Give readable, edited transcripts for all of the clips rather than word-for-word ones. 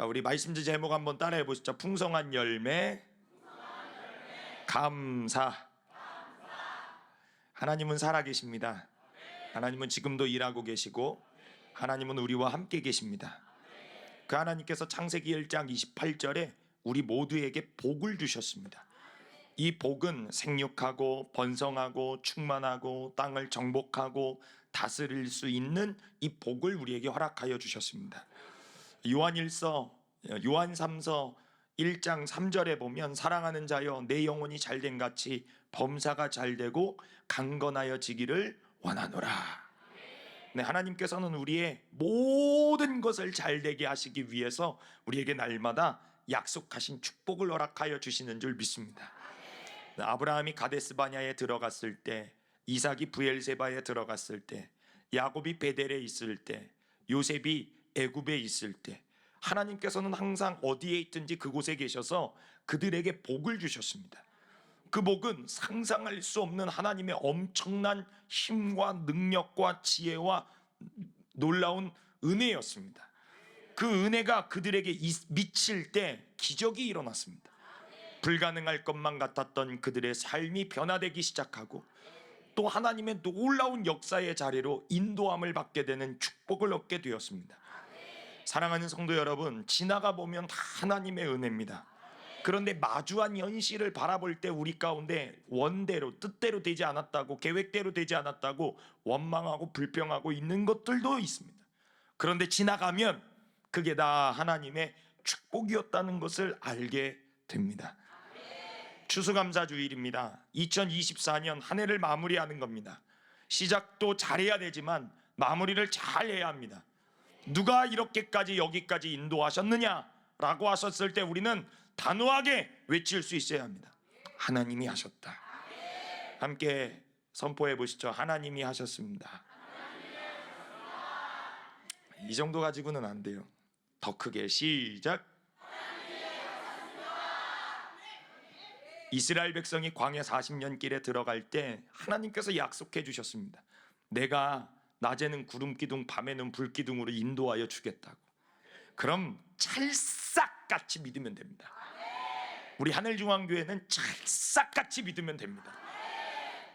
우리 말씀지 제목 한번 따라해 보시죠. 풍성한 열매, 감사. 하나님은 살아계십니다. 하나님은 지금도 일하고 계시고 하나님은 우리와 함께 계십니다. 그 하나님께서 창세기 1장 28절에 우리 모두에게 복을 주셨습니다. 이 복은 생육하고 번성하고 충만하고 땅을 정복하고 다스릴 수 있는 이 복을 우리에게 허락하여 주셨습니다. 요한 3서 1장 3절에 보면 사랑하는 자여 내 영혼이 잘된 같이 범사가 잘되고 강건하여지기를 원하노라. 네, 하나님께서는 우리의 모든 것을 잘되게 하시기 위해서 우리에게 날마다 약속하신 축복을 허락하여 주시는 줄 믿습니다. 네, 아브라함이 가데스바냐에 들어갔을 때, 이삭이 브엘세바에 들어갔을 때, 야곱이 베델에 있을 때, 요셉이 애굽에 있을 때 하나님께서는 항상 어디에 있든지 그곳에 계셔서 그들에게 복을 주셨습니다. 그 복은 상상할 수 없는 하나님의 엄청난 힘과 능력과 지혜와 놀라운 은혜였습니다. 그 은혜가 그들에게 미칠 때 기적이 일어났습니다. 불가능할 것만 같았던 그들의 삶이 변화되기 시작하고 또 하나님의 놀라운 역사의 자리로 인도함을 받게 되는 축복을 얻게 되었습니다. 사랑하는 성도 여러분, 지나가 보면 다 하나님의 은혜입니다. 그런데 마주한 현실을 바라볼 때 우리 가운데 원대로 뜻대로 되지 않았다고, 계획대로 되지 않았다고 원망하고 불평하고 있는 것들도 있습니다. 그런데 지나가면 그게 다 하나님의 축복이었다는 것을 알게 됩니다. 추수감사주일입니다. 2024년 한 해를 마무리하는 겁니다. 시작도 잘해야 되지만 마무리를 잘해야 합니다. 누가 이렇게까지 여기까지 인도하셨느냐라고 하셨을 때 우리는 단호하게 외칠 수 있어야 합니다. 하나님이 하셨다. 함께 선포해 보시죠. 하나님이 하셨습니다. 이 정도 가지고는 안 돼요. 더 크게 시작. 이스라엘 백성이 광야 40년 길에 들어갈 때 하나님께서 약속해 주셨습니다. 내가 낮에는 구름 기둥, 밤에는 불 기둥으로 인도하여 주겠다고. 그럼 찰싹같이 믿으면 됩니다. 우리 하늘중앙교회는 찰싹같이 믿으면 됩니다.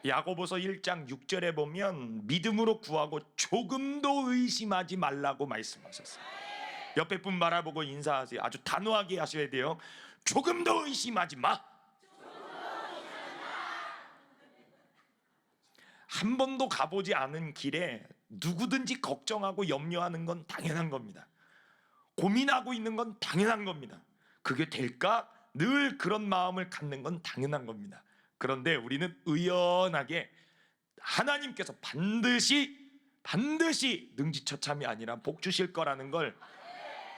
야고보서 1장 6절에 보면 믿음으로 구하고 조금도 의심하지 말라고 말씀하셨어요. 옆에 분 바라보고 인사하세요. 아주 단호하게 하셔야 돼요. 조금도 의심하지 마. 한 번도 가보지 않은 길에 누구든지 걱정하고 염려하는 건 당연한 겁니다. 고민하고 있는 건 당연한 겁니다. 그게 될까? 늘 그런 마음을 갖는 건 당연한 겁니다. 그런데 우리는 의연하게 하나님께서 반드시 능지처참이 아니라 복 주실 거라는 걸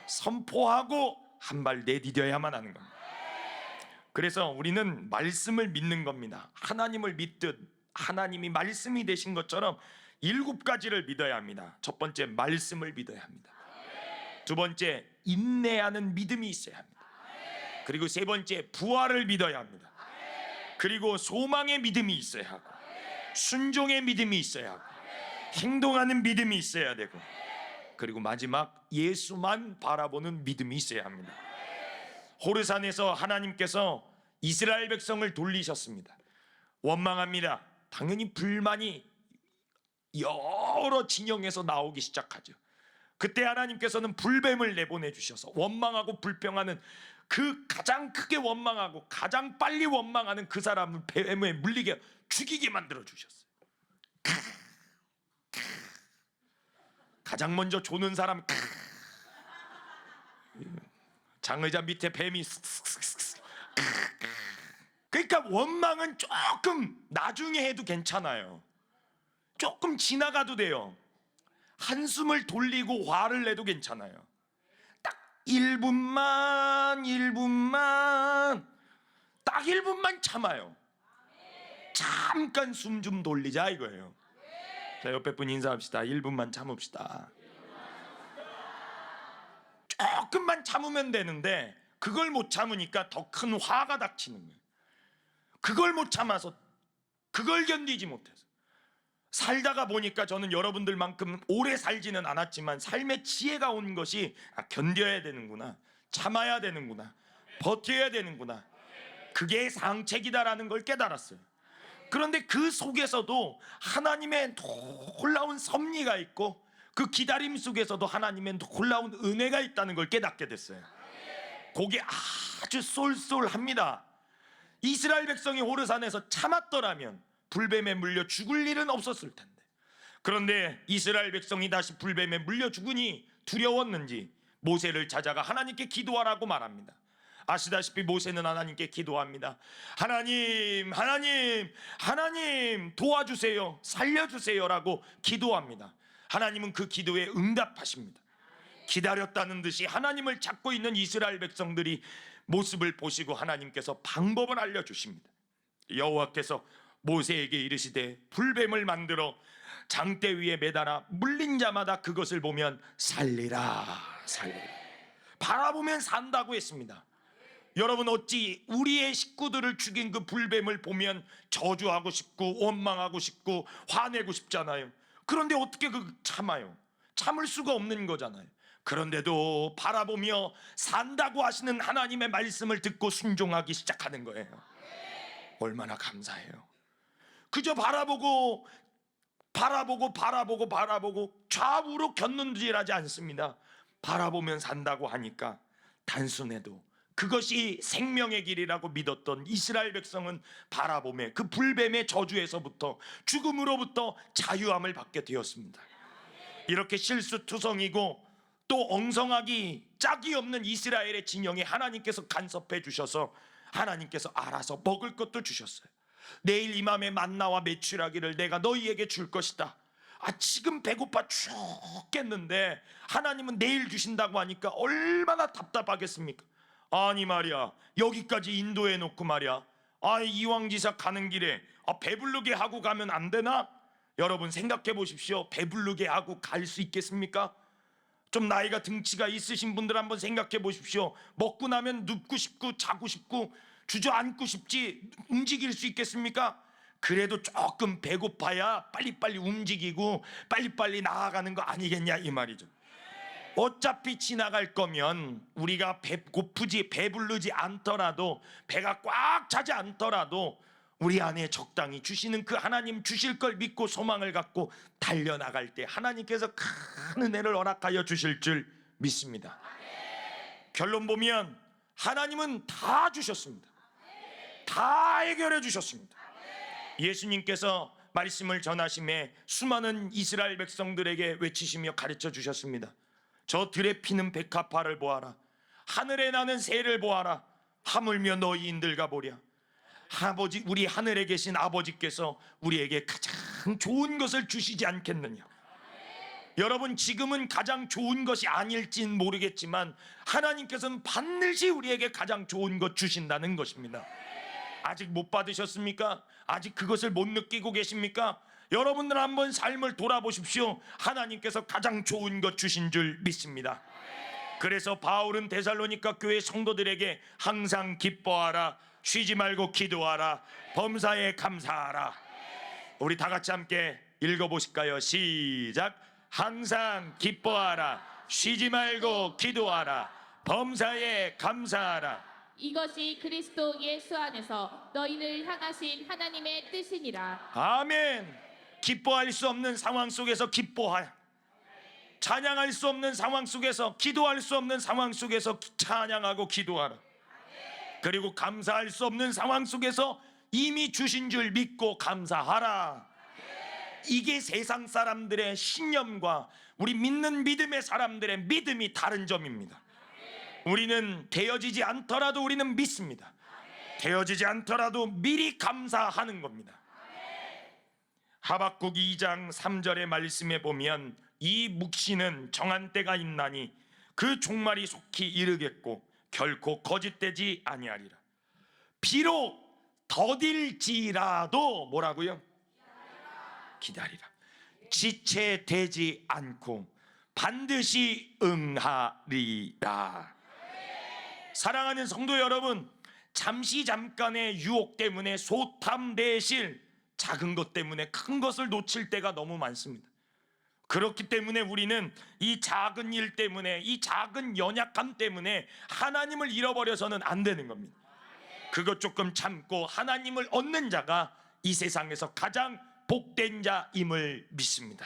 선포하고 한 발 내디뎌야만 하는 겁니다. 그래서 우리는 말씀을 믿는 겁니다. 하나님을 믿듯 하나님이 말씀이 되신 것처럼 7가지를 믿어야 합니다. 첫 번째, 말씀을 믿어야 합니다. 두 번째, 인내하는 믿음이 있어야 합니다. 그리고 세 번째, 부활을 믿어야 합니다. 그리고 소망의 믿음이 있어야 하고, 순종의 믿음이 있어야 하고, 행동하는 믿음이 있어야 되고, 그리고 마지막 예수만 바라보는 믿음이 있어야 합니다. 호르산에서 하나님께서 이스라엘 백성을 돌리셨습니다. 원망합니다. 당연히 불만이 여러 진영에서 나오기 시작하죠. 그때 하나님께서는 불뱀을 내보내 주셔서 원망하고 불평하는 그 가장 크게 원망하고 가장 빨리 원망하는 그 사람을 뱀에 물리게 죽이게 만들어 주셨어요. 가장 먼저 조는 사람, 장의자 밑에 뱀이. 그러니까 원망은 조금 나중에 해도 괜찮아요. 조금 지나가도 돼요. 한숨을 돌리고 화를 내도 괜찮아요. 딱 1분만 딱 1분만 참아요. 잠깐 숨 좀 돌리자 이거예요. 자, 옆에 분 인사합시다. 1분만 참읍시다. 조금만 참으면 되는데 그걸 못 참으니까 더 큰 화가 닥치는 거예요. 그걸 못 참아서, 그걸 견디지 못해서 살다가 보니까 저는 여러분들만큼 오래 살지는 않았지만 삶의 지혜가 온 것이 견뎌야 되는구나, 참아야 되는구나, 버텨야 되는구나, 그게 상책이다라는 걸 깨달았어요. 그런데 그 속에서도 하나님의 놀라운 섭리가 있고 그 기다림 속에서도 하나님의 놀라운 은혜가 있다는 걸 깨닫게 됐어요. 그게 아주 쏠쏠합니다. 이스라엘 백성이 호르산에서 참았더라면 불뱀에 물려 죽을 일은 없었을 텐데, 그런데 이스라엘 백성이 다시 불뱀에 물려 죽으니 두려웠는지 모세를 찾아가 하나님께 기도하라고 말합니다. 아시다시피 모세는 하나님께 기도합니다. 하나님, 하나님, 하나님 도와주세요, 살려주세요라고 기도합니다. 하나님은 그 기도에 응답하십니다. 기다렸다는 듯이 하나님을 찾고 있는 이스라엘 백성들이 모습을 보시고 하나님께서 방법을 알려주십니다. 여호와께서 모세에게 이르시되 불뱀을 만들어 장대 위에 매달아 물린 자마다 그것을 보면 살리라, 살리라. 바라보면 산다고 했습니다. 여러분, 어찌 우리의 식구들을 죽인 그 불뱀을 보면 저주하고 싶고 원망하고 싶고 화내고 싶잖아요. 그런데 어떻게 참아요? 참을 수가 없는 거잖아요. 그런데도 바라보며 산다고 하시는 하나님의 말씀을 듣고 순종하기 시작하는 거예요. 얼마나 감사해요. 그저 바라보고 좌우로 곁눈질하지 않습니다. 바라보면 산다고 하니까 단순해도 그것이 생명의 길이라고 믿었던 이스라엘 백성은 바라보며 그 불뱀의 저주에서부터, 죽음으로부터 자유함을 받게 되었습니다. 이렇게 실수투성이고 또 엉성하기 짝이 없는 이스라엘의 진영에 하나님께서 간섭해 주셔서 하나님께서 알아서 먹을 것도 주셨어요. 내일 이 맘에 만나와 메추라기를 내가 너희에게 줄 것이다. 지금 배고파 죽겠는데 하나님은 내일 주신다고 하니까 얼마나 답답하겠습니까? 아니 말이야, 여기까지 인도해 놓고 말이야, 이왕지사 가는 길에 배부르게 하고 가면 안 되나? 여러분 생각해 보십시오. 배부르게 하고 갈 수 있겠습니까? 좀 나이가 등치가 있으신 분들 한번 생각해 보십시오. 먹고 나면 눕고 싶고 자고 싶고 주저앉고 싶지 움직일 수 있겠습니까? 그래도 조금 배고파야 빨리빨리 움직이고 빨리빨리 나아가는 거 아니겠냐 이 말이죠. 어차피 지나갈 거면 우리가 배부르지 않더라도, 배가 꽉 차지 않더라도 우리 안에 적당히 주시는 그 하나님 주실 걸 믿고 소망을 갖고 달려나갈 때 하나님께서 큰 은혜를 허락하여 주실 줄 믿습니다. 결론 보면 하나님은 다 주셨습니다. 다 해결해 주셨습니다. 예수님께서 말씀을 전하심에 수많은 이스라엘 백성들에게 외치시며 가르쳐 주셨습니다. 저 들에 피는 백합화를 보아라, 하늘에 나는 새를 보아라, 하물며 너희인들과 보랴. 아버지, 우리 하늘에 계신 아버지께서 우리에게 가장 좋은 것을 주시지 않겠느냐. 여러분, 지금은 가장 좋은 것이 아닐진 모르겠지만 하나님께서는 반드시 우리에게 가장 좋은 것 주신다는 것입니다. 아직 못 받으셨습니까? 아직 그것을 못 느끼고 계십니까? 여러분들 한번 삶을 돌아보십시오. 하나님께서 가장 좋은 것 주신 줄 믿습니다. 그래서 바울은 데살로니가 교회 성도들에게 항상 기뻐하라, 쉬지 말고 기도하라, 범사에 감사하라. 우리 다 같이 함께 읽어보실까요? 시작. 항상 기뻐하라, 쉬지 말고 기도하라, 범사에 감사하라. 이것이 그리스도 예수 안에서 너희를 향하신 하나님의 뜻이니라. 아멘. 기뻐할 수 없는 상황 속에서 기뻐하라, 찬양할 수 없는 상황 속에서, 기도할 수 없는 상황 속에서 찬양하고 기도하라. 그리고 감사할 수 없는 상황 속에서 이미 주신 줄 믿고 감사하라. 이게 세상 사람들의 신념과 우리 믿는 믿음의 사람들의 믿음이 다른 점입니다. 우리는 되어지지 않더라도 우리는 믿습니다. 되어지지 않더라도 미리 감사하는 겁니다. 하박국 2장 3절의 말씀에 보면 이 묵시는 정한 때가 있나니 그 종말이 속히 이르겠고 결코 거짓되지 아니하리라. 비록 더딜지라도 뭐라고요? 기다리라. 지체되지 않고 반드시 응하리라. 사랑하는 성도 여러분, 잠시 잠깐의 유혹 때문에 소탐대실, 작은 것 때문에 큰 것을 놓칠 때가 너무 많습니다. 그렇기 때문에 우리는 이 작은 일 때문에, 이 작은 연약함 때문에 하나님을 잃어버려서는 안 되는 겁니다. 그것 조금 참고 하나님을 얻는 자가 이 세상에서 가장 복된 자임을 믿습니다.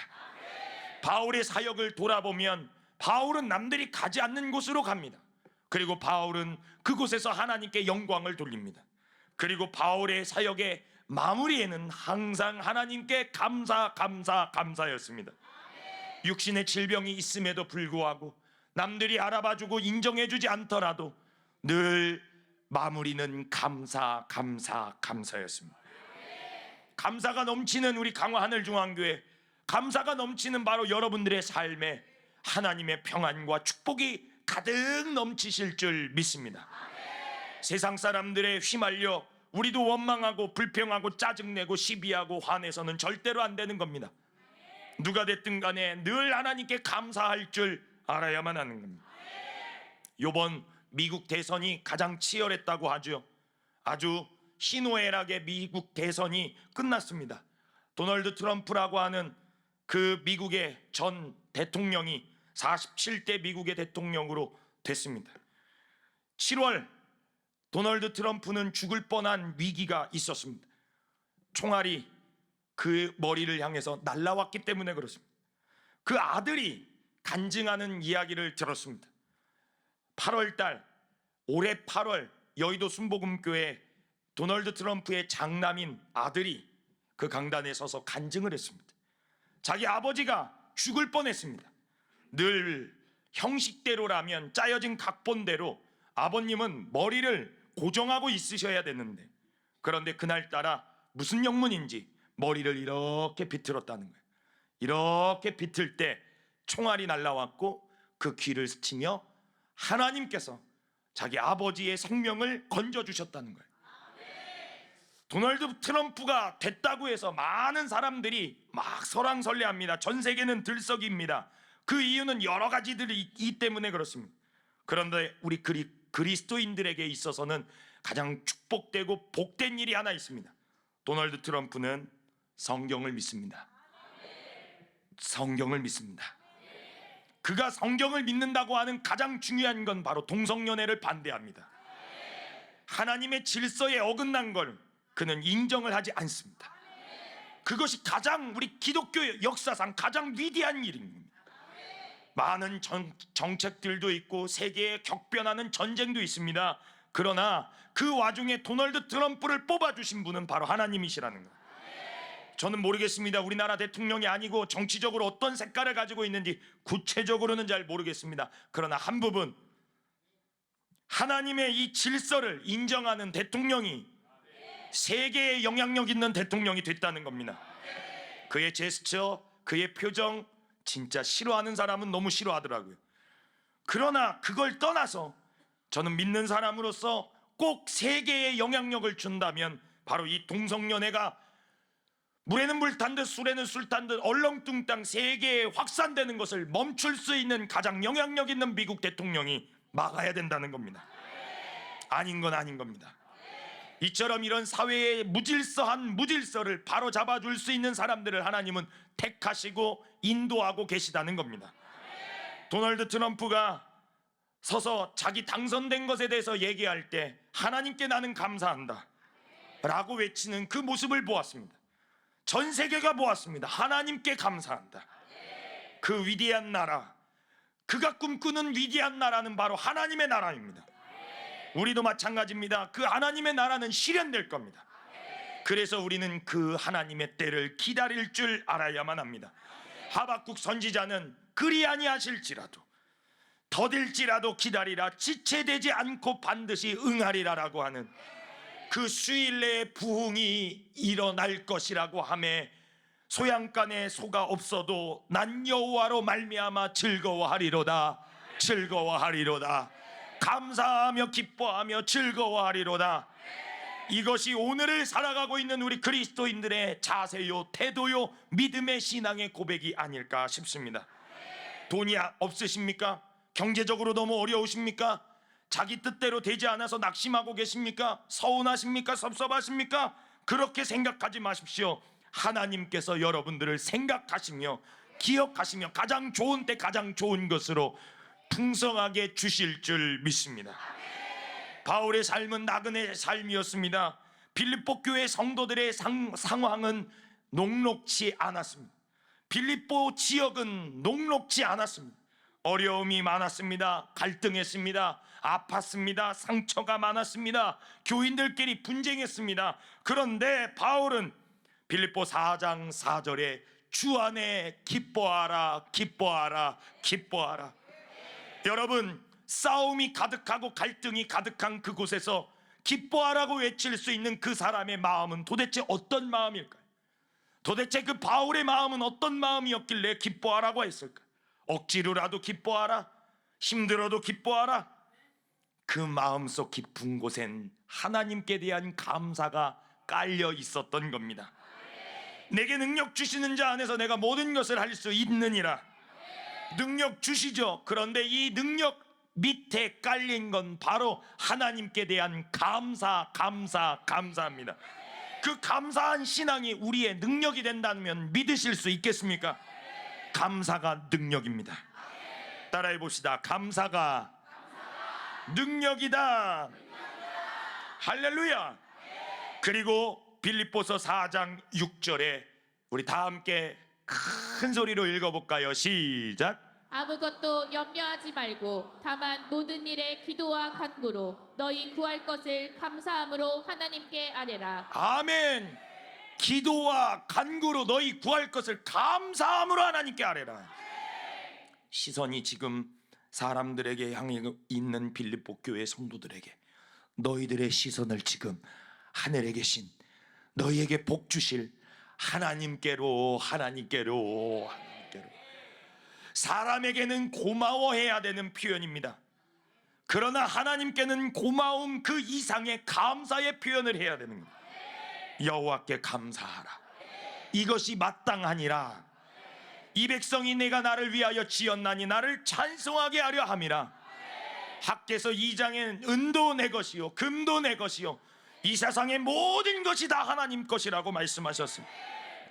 바울의 사역을 돌아보면 바울은 남들이 가지 않는 곳으로 갑니다. 그리고 바울은 그곳에서 하나님께 영광을 돌립니다. 그리고 바울의 사역의 마무리에는 항상 하나님께 감사였습니다. 육신의 질병이 있음에도 불구하고, 남들이 알아봐주고 인정해주지 않더라도 늘 마무리는 감사였습니다. 감사가 넘치는 우리 강화하늘중앙교회, 감사가 넘치는 바로 여러분들의 삶에 하나님의 평안과 축복이 가득 넘치실 줄 믿습니다. 세상 사람들의 휘말려 우리도 원망하고 불평하고 짜증내고 시비하고 화내서는 절대로 안 되는 겁니다. 누가 됐든 간에 늘 하나님께 감사할 줄 알아야만 하는 겁니다. 이번 미국 대선이 가장 치열했다고 하죠. 아주 희노애락의 미국 대선이 끝났습니다. 도널드 트럼프라고 하는 그 미국의 전 대통령이 47대 미국의 대통령으로 됐습니다. 7월 도널드 트럼프는 죽을 뻔한 위기가 있었습니다. 총알이 그 머리를 향해서 날아왔기 때문에 그렇습니다. 그 아들이 간증하는 이야기를 들었습니다. 8월달, 올해 8월 여의도 순복음교회 도널드 트럼프의 장남인 아들이 그 강단에 서서 간증을 했습니다. 자기 아버지가 죽을 뻔했습니다. 늘 형식대로라면, 짜여진 각본대로 아버님은 머리를 고정하고 있으셔야 되는데, 그런데 그날따라 무슨 영문인지 머리를 이렇게 비틀었다는 거예요. 이렇게 비틀 때 총알이 날라왔고 그 귀를 스치며 하나님께서 자기 아버지의 생명을 건져주셨다는 거예요. 도널드 트럼프가 됐다고 해서 많은 사람들이 막 설왕설래합니다. 전 세계는 들썩입니다. 그 이유는 여러 가지들이 있기 때문에 그렇습니다. 그런데 우리 그리스도인들에게 있어서는 가장 축복되고 복된 일이 하나 있습니다. 도널드 트럼프는 성경을 믿습니다. 성경을 믿습니다. 그가 성경을 믿는다고 하는 가장 중요한 건 바로 동성연애를 반대합니다. 하나님의 질서에 어긋난 걸 그는 인정을 하지 않습니다. 그것이 가장 우리 기독교 역사상 가장 위대한 일입니다. 많은 정책들도 있고 세계에 격변하는 전쟁도 있습니다. 그러나 그 와중에 도널드 트럼프를 뽑아주신 분은 바로 하나님이시라는 거예요. 저는 모르겠습니다. 우리나라 대통령이 아니고 정치적으로 어떤 색깔을 가지고 있는지 구체적으로는 잘 모르겠습니다. 그러나 한 부분, 하나님의 이 질서를 인정하는 대통령이 세계에 영향력 있는 대통령이 됐다는 겁니다. 그의 제스처, 그의 표정, 진짜 싫어하는 사람은 너무 싫어하더라고요. 그러나 그걸 떠나서 저는 믿는 사람으로서 꼭 세계에 영향력을 준다면 바로 이 동성연애가 물에는 물 탄 듯 술에는 술 탄 듯 얼렁뚱땅 세계에 확산되는 것을 멈출 수 있는 가장 영향력 있는 미국 대통령이 막아야 된다는 겁니다. 아닌 건 아닌 겁니다. 이처럼 이런 사회의 무질서한 무질서를 바로 잡아줄 수 있는 사람들을 하나님은 택하시고 인도하고 계시다는 겁니다. 도널드 트럼프가 서서 자기 당선된 것에 대해서 얘기할 때 하나님께 나는 감사한다 라고 외치는 그 모습을 보았습니다. 전 세계가 보았습니다. 하나님께 감사한다. 그 위대한 나라, 그가 꿈꾸는 위대한 나라는 바로 하나님의 나라입니다. 우리도 마찬가지입니다. 그 하나님의 나라는 실현될 겁니다. 그래서 우리는 그 하나님의 때를 기다릴 줄 알아야만 합니다. 하박국 선지자는 그리 아니하실지라도 더딜지라도 기다리라, 지체되지 않고 반드시 응하리라라고 하는 그 수일 내에 부흥이 일어날 것이라고 하매 소양간에 소가 없어도 난 여호와로 말미암아 즐거워하리로다. 즐거워하리로다. 감사하며 기뻐하며 즐거워하리로다. 이것이 오늘을 살아가고 있는 우리 그리스도인들의 자세요, 태도요, 믿음의 신앙의 고백이 아닐까 싶습니다. 돈이 없으십니까? 경제적으로 너무 어려우십니까? 자기 뜻대로 되지 않아서 낙심하고 계십니까? 서운하십니까? 섭섭하십니까? 그렇게 생각하지 마십시오. 하나님께서 여러분들을 생각하시며 기억하시며 가장 좋은 때 가장 좋은 것으로 풍성하게 주실 줄 믿습니다. 바울의 삶은 나그네 삶이었습니다. 빌립보 교회 성도들의 상황은 녹록지 않았습니다. 빌립보 지역은 녹록지 않았습니다. 어려움이 많았습니다. 갈등했습니다. 아팠습니다. 상처가 많았습니다. 교인들끼리 분쟁했습니다. 그런데 바울은 빌립보 4장 4절에 주 안에 기뻐하라, 기뻐하라, 기뻐하라. 여러분, 싸움이 가득하고 갈등이 가득한 그곳에서 기뻐하라고 외칠 수 있는 그 사람의 마음은 도대체 어떤 마음일까요? 도대체 그 바울의 마음은 어떤 마음이었길래 기뻐하라고 했을까요? 억지로라도 기뻐하라, 힘들어도 기뻐하라. 그 마음속 깊은 곳엔 하나님께 대한 감사가 깔려 있었던 겁니다. 내게 능력 주시는 자 안에서 내가 모든 것을 할 수 있느니라. 능력 주시죠. 그런데 이 능력 밑에 깔린 건 바로 하나님께 대한 감사합니다. 그 감사한 신앙이 우리의 능력이 된다면 믿으실 수 있겠습니까? 감사가 능력입니다. 따라해 봅시다. 감사가 능력이다. 할렐루야. 그리고 빌립보서 4장 6절에 우리 다 함께 큰 소리로 읽어볼까요? 시작. 아무것도 염려하지 말고 다만 모든 일에 기도와 간구로 너희 구할 것을 감사함으로 하나님께 아뢰라. 아멘. 기도와 간구로 너희 구할 것을 감사함으로 하나님께 아뢰라. 시선이 지금 사람들에게 향해 있는 빌립보 교회 성도들에게, 너희들의 시선을 지금 하늘에 계신 너희에게 복 주실 하나님께로. 사람에게는 고마워해야 되는 표현입니다. 그러나 하나님께는 고마움 그 이상의 감사의 표현을 해야 되는 겁니다. 여호와께 감사하라. 이것이 마땅하니라. 이 백성이 내가 나를 위하여 지었나니 나를 찬송하게 하려 함이라. 학개서 2장엔 은도 내 것이요 금도 내 것이요 이 세상의 모든 것이 다 하나님 것이라고 말씀하셨습니다.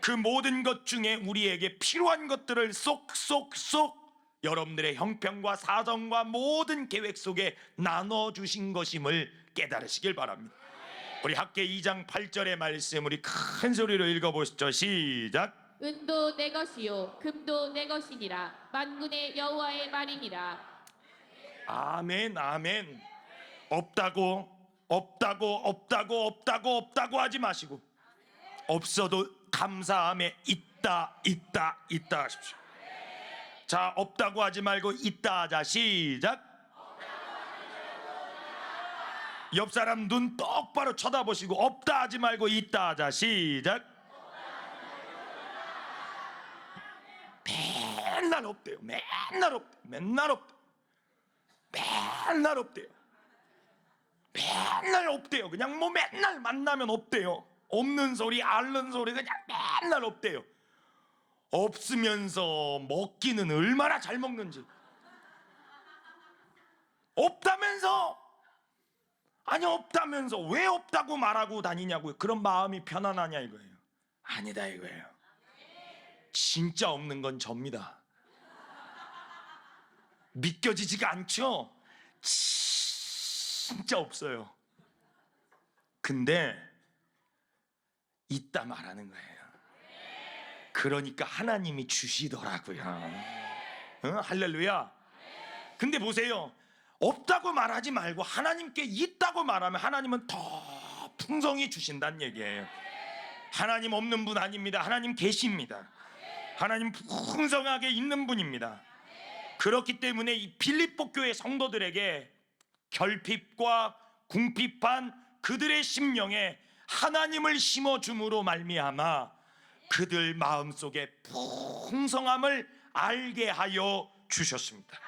그 모든 것 중에 우리에게 필요한 것들을 쏙쏙쏙 여러분들의 형편과 사정과 모든 계획 속에 나눠주신 것임을 깨달으시길 바랍니다. 우리 학개 2장 8절의 말씀 우리 큰 소리로 읽어보시죠. 시작. 은도 내 것이요 금도 내 것이니라. 만군의 여호와의 말이니라. 아멘. 아멘. 없다고 하지 마시고, 없어도 감사함에 있다 하십시오. 자, 없다고 하지 말고 있다 하자. 시작. 옆 사람 눈 똑바로 쳐다보시고 없다 하지 말고 있다 하자. 시작. 맨날 없대요. 맨날 없대요. 그냥 뭐 맨날 만나면 없대요. 없는 소리, 앓는 소리 그냥 맨날 없대요. 없으면서 먹기는 얼마나 잘 먹는지. 없다면서, 아니 없다면서 왜 없다고 말하고 다니냐고요. 그런 마음이 편안하냐 이거예요. 아니다 이거예요. 진짜 없는 건 접니다. 믿겨지지가 않죠. 진짜 없어요. 근데 있다 말하는 거예요. 그러니까 하나님이 주시더라고요. 할렐루야. 근데 보세요. 없다고 말하지 말고 하나님께 있다고 말하면 하나님은 더 풍성히 주신다는 얘기예요. 하나님 없는 분 아닙니다. 하나님 계십니다. 하나님 풍성하게 있는 분입니다. 그렇기 때문에 이 빌립보 교회 성도들에게 결핍과 궁핍한 그들의 심령에 하나님을 심어줌으로 말미암아 그들 마음속에 풍성함을 알게 하여 주셨습니다.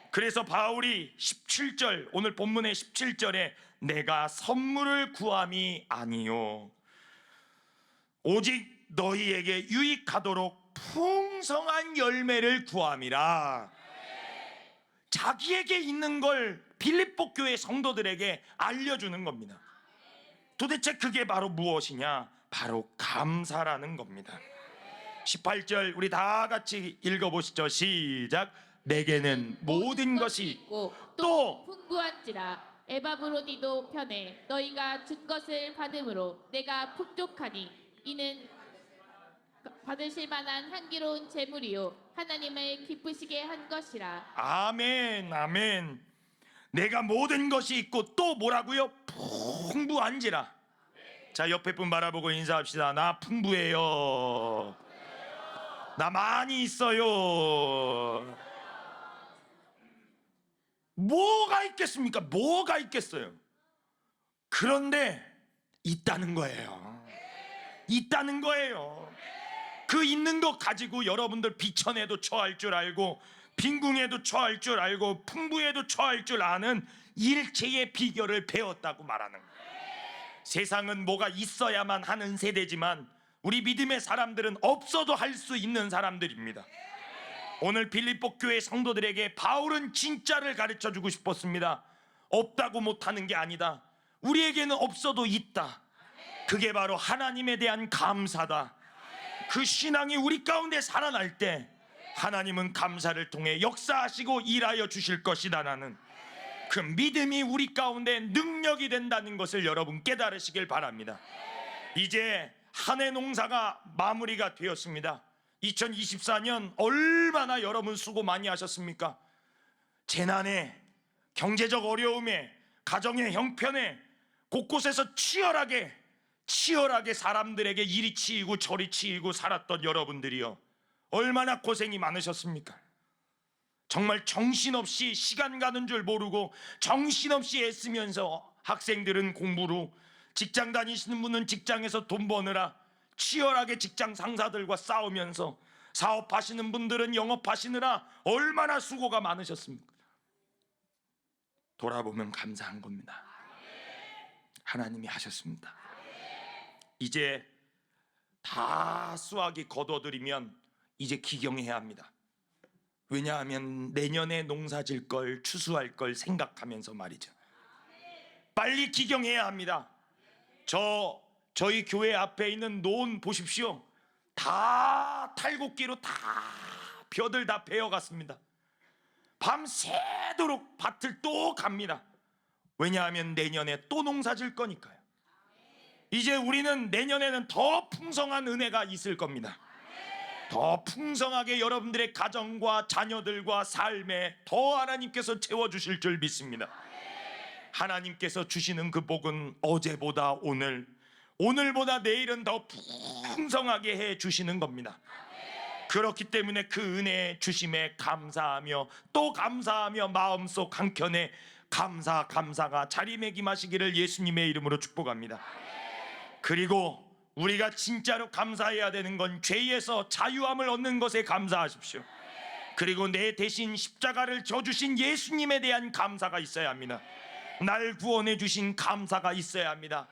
그래서 바울이 17절, 오늘 본문의 17절에 내가 선물을 구함이 아니요 오직 너희에게 유익하도록 풍성한 열매를 구함이라. 자기에게 있는 걸 빌립보 교회 성도들에게 알려주는 겁니다. 도대체 그게 바로 무엇이냐? 바로 감사라는 겁니다. 18절 우리 다 같이 읽어보시죠. 시작. 내게는 모든 것이 있고 또 풍부한지라. 에바브로니도 편에 너희가 준 것을 받음으로 내가 풍족하니 이는 받으실 만한 향기로운 제물이요 하나님을 기쁘시게 한 것이라. 아멘 아멘. 내가 모든 것이 있고 또 뭐라고요? 풍부한지라. 자, 옆에 분 바라보고 인사합시다. 나 풍부해요. 나 많이 있어요. 뭐가 있겠습니까? 뭐가 있겠어요? 그런데 있다는 거예요. 있다는 거예요. 그 있는 것 가지고 여러분들 비천에도 처할 줄 알고 빈궁에도 처할 줄 알고 풍부에도 처할 줄 아는 일체의 비결을 배웠다고 말하는 거예요. 세상은 뭐가 있어야만 하는 세대지만 우리 믿음의 사람들은 없어도 할 수 있는 사람들입니다. 오늘 빌립보 교회 성도들에게 바울은 진짜를 가르쳐 주고 싶었습니다. 없다고 못하는 게 아니다. 우리에게는 없어도 있다. 그게 바로 하나님에 대한 감사다. 그 신앙이 우리 가운데 살아날 때 하나님은 감사를 통해 역사하시고 일하여 주실 것이다라는 그 믿음이 우리 가운데 능력이 된다는 것을 여러분 깨달으시길 바랍니다. 이제 한 해 농사가 마무리가 되었습니다. 2024년 얼마나 여러분 수고 많이 하셨습니까? 재난에, 경제적 어려움에, 가정의 형편에 곳곳에서 치열하게 사람들에게 이리 치이고 저리 치이고 살았던 여러분들이요, 얼마나 고생이 많으셨습니까? 정말 정신없이 시간 가는 줄 모르고 정신없이 애쓰면서 학생들은 공부로, 직장 다니시는 분은 직장에서 돈 버느라 치열하게 직장 상사들과 싸우면서, 사업하시는 분들은 영업하시느라 얼마나 수고가 많으셨습니까? 돌아보면 감사한 겁니다. 하나님이 하셨습니다. 이제 다 수확이 거둬들이면 이제 기경해야 합니다. 왜냐하면 내년에 농사 질 걸, 추수할 걸 생각하면서 말이죠. 빨리 기경해야 합니다. 저희 교회 앞에 있는 논 보십시오. 다 탈곡기로 다 벼들 다 베어갔습니다. 밤새도록 밭을 또 갑니다. 왜냐하면 내년에 또 농사 질 거니까요. 이제 우리는 내년에는 더 풍성한 은혜가 있을 겁니다. 더 풍성하게 여러분들의 가정과 자녀들과 삶에 더 하나님께서 채워주실 줄 믿습니다. 하나님께서 주시는 그 복은 어제보다 오늘보다 내일은 더 풍성하게 해 주시는 겁니다. 그렇기 때문에 그 은혜의 주심에 감사하며 또 감사하며 마음속 한켠에 감사가 자리매김하시기를 예수님의 이름으로 축복합니다. 그리고 우리가 진짜로 감사해야 되는 건 죄에서 자유함을 얻는 것에 감사하십시오. 그리고 내 대신 십자가를 져주신 예수님에 대한 감사가 있어야 합니다. 날 구원해 주신 감사가 있어야 합니다.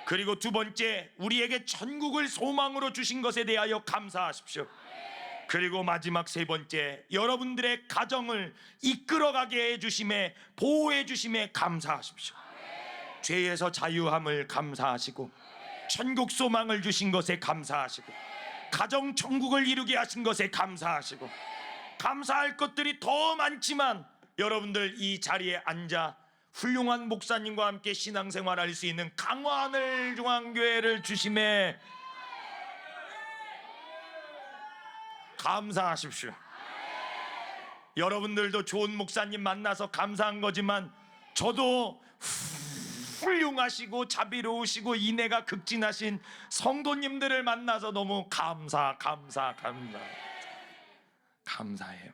그리고 두 번째, 우리에게 천국을 소망으로 주신 것에 대하여 감사하십시오. 그리고 마지막 세 번째, 여러분들의 가정을 이끌어가게 해주심에, 보호해 주심에 감사하십시오. 죄에서 자유함을 감사하시고, 천국 소망을 주신 것에 감사하시고, 가정 천국을 이루게 하신 것에 감사하시고, 감사할 것들이 더 많지만 여러분들 이 자리에 앉아 훌륭한 목사님과 함께 신앙생활할 수 있는 강화하늘 중앙교회를 주심에 감사하십시오. 여러분들도 좋은 목사님 만나서 감사한 거지만 저도 훌륭하시고 자비로우시고 인애가 극진하신 성도님들을 만나서 너무 감사해요.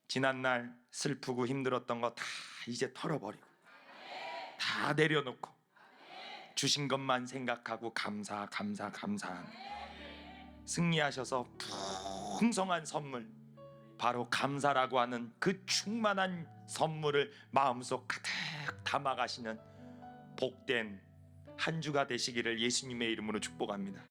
지난날 슬프고 힘들었던 거 다 이제 털어버리고 다 내려놓고 주신 것만 생각하고 감사하는 승리하셔서 풍성한 선물, 바로 감사라고 하는 그 충만한 선물을 마음속 가득 담아가시는 복된 한 주가 되시기를 예수님의 이름으로 축복합니다.